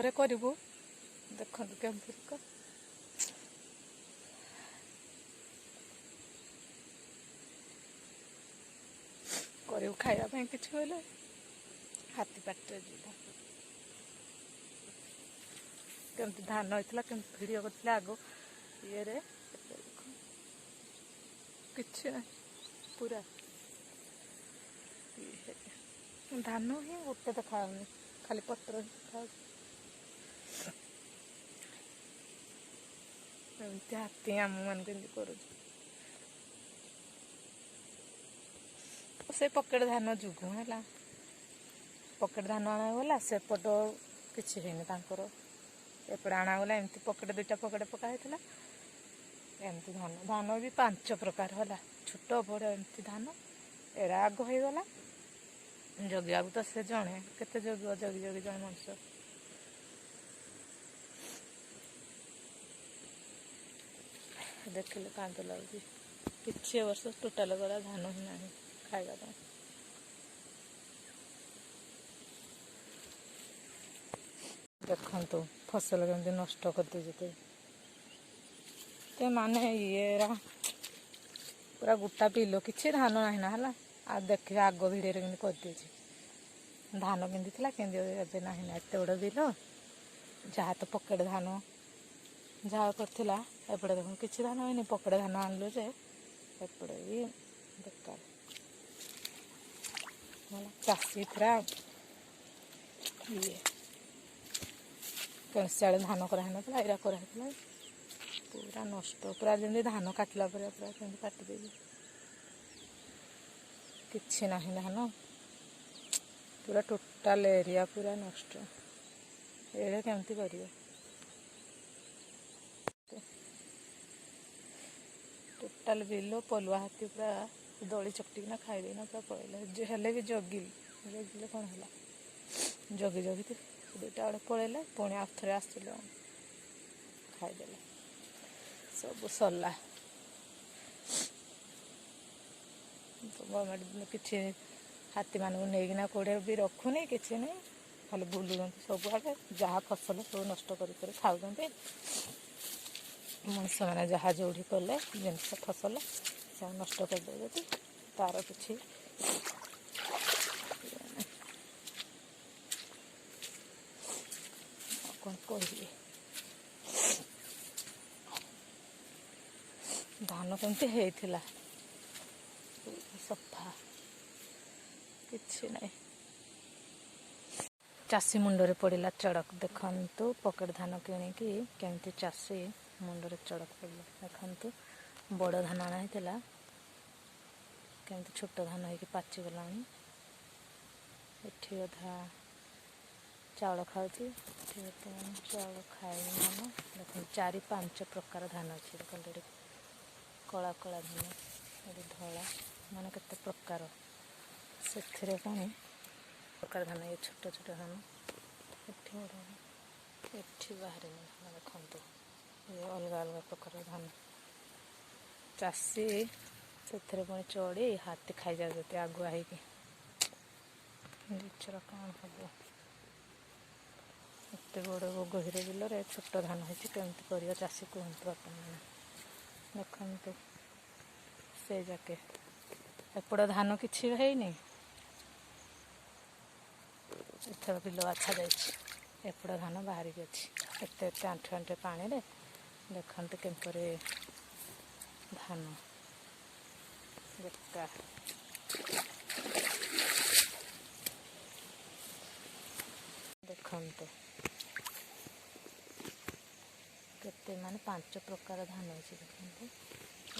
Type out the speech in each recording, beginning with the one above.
रे करू देख केमती करू खावाई किसी कहले हाथी पाटे जीव केमती धान होता केमती भिड़ करते आग ये किसी ना पूरा धान ही गोटे तो खाऊनी खाली पत्र एमती हाथी आम मान कर से पकेट धान जुगु है पकेट धान आणागला सेपट किसी एपटे आणागला एमती पकेट दुईटा पकेट पकाई एमती धान धान भी 5 प्रकार है छोट बड़ एमती धान एरा आग हो गला जगिया तो से जड़े केते जगिव जगी जगी जड़े मनुष्य देखिले कांत लगे किसी वर्ष टोटाल गला धान ही ना खाଇବା देखु फसल केमती नष्ट कर दे माने ये पूरा गोटा बिल किसी धान ना है आ देखिए आग भिड़े करदे धान केमती केमती ना एत बड़ बिल जहाँ तो पकेट धान जहाँ करथिला एपटे देखो किसी धान होनी पकेट धान आनलु जे एपटे भी बेकार चाषी पूरा ये कैसे धान कराई इरा कराई पूरा नष्ट पूरा जमी धान काटला पूरा केमती काटिदे किसी ना धान पूरा टोटाल एरिया पूरा नष्ट ये केमती करिए टोटाल बिल पलुआ हाथी पूरा दली चकटिना खाईदेना पूरा पड़े हेले भी जगिले कौन है जगी जगी दुईटा बड़े पड़े पुणी आउ थे आसले खाईदे सब सरला गवर्नमेंट किसी हाथी मान नहीं कौड़े भी रखुनी किसी नहीं खाली बुलूँ सब आड़े जहाँ फसल सब नष्ट कर खाऊ मनुष्य मैंने जहाँ जो कले जिनस फसल से नष्ट करदे तार किसी कौन कह धान केमती होता सफा किसी ना चाषी मुंडरे पड़ा चढ़क देखु पकेट धान किणिकी केमती चाषी मुंडरे चढ़क पड़ा देखु बड़ धान आना केमती छोट धान हो पाची गला एठी अधा चाउल खाऊँ चाउल खाए धान देख 4-5 प्रकार धान अच्छे देख कला कला धान ये धला माने केते प्रकार से पुणी प्रकार धान ये छोट छोट धान एठी बाहर धान देखु ये अलग अलग प्रकार धान चाषी से पुणी चढ़ी हाथी खाई जाते आगुआ होचर कौन हम एत बड़ गहीर बिल छोट धान होती केमती कर चाषी कहतु आप देखु से जाके एपट धान किसी है एथर बिल बाछा जापट धान बाहर की अच्छी एत आंठे आंठे पानी देखते केमपर धान बेकार देखते केते माने 5 प्रकार धान अच्छे देखते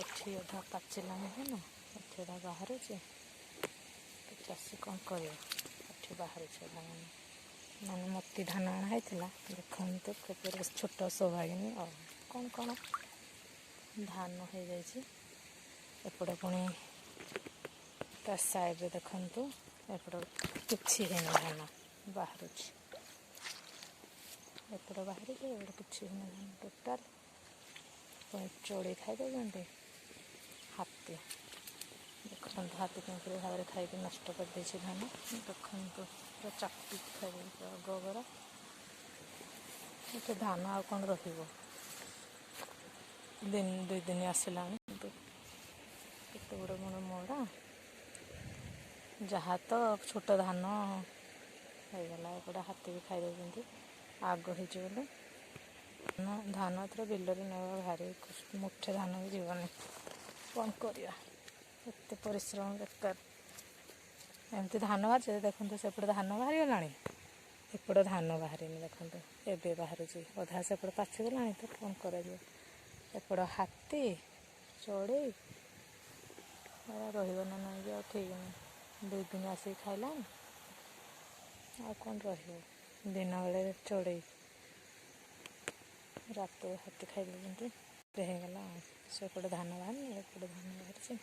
एठी अधा पाचिला है ना एठी अधा बाहर तो चाषी कौन कर बाहर माने मोती धान आना देखते केते छोट सौभागिनी और कौन कौन धान हो जाए एपटे पुणी ता साइड देखु एपट किसी है धान बाहर एपट बाहर एपट किसी है धान टोटाल पुणी चढ़ी खाई हाथी देखते हाथी केमती भाव में खाई नष्ट कर धान देखते पूरा चाकटी खाई गोबर ଏତେ ଧାନ ଆଉ କ'ଣ ରହିବ, ଦୁଇ ଦିନ ଆସିଲାଣି କିନ୍ତୁ କେତେ ବଡ଼ ବଡ଼ ମଡ଼ା, ଯାହା ତ ଛୋଟ ଧାନ ହେଇଗଲା। ଏପଟେ ହାତୀ ବି ଖାଇ ଦେଉଛନ୍ତି, ଆଗ ହେଇଛି ବୋଲି ଧାନ ଏଥର ବିଲରେ ନେବା ଭାରି କଷ୍ଟ, ମୁଠେ ଧାନ ବି ଯିବନି। କ'ଣ କରିବା, ଏତେ ପରିଶ୍ରମ ବେକାର। ଏମିତି ଧାନ ବାହାରିছে, ଦେଖନ୍ତୁ ସେପଟେ ଧାନ ବାହାରିଗଲାଣି, ଏପଟେ ଧାନ ବାହାରିନି, ଦେଖନ୍ତୁ ଏବେ ବାହାରୁଛି। ଅଧା ସେପଟେ ପାଚିଗଲାଣି, ତ କ'ଣ କରାଯିବ। ଏପଟ ହାତୀ ଚଢ଼େଇ ରହିବ ନା ନାହିଁ ବି ଆଉ ଠିକ୍ ନାହିଁ। 2 ଦିନ ଆସିକି ଖାଇଲାଣି, ଆଉ କ'ଣ ରହିବ। ଦିନ ବେଳେ ଚଢ଼େଇ, ରାତିରେ ହାତୀ ଖାଇଦେଉଛନ୍ତି। ହେଇଗଲା ଆଉ। ସେପଟେ ଧାନ ବାହାରିନି, ଏପଟେ ଧାନ ବାହାରିଛି।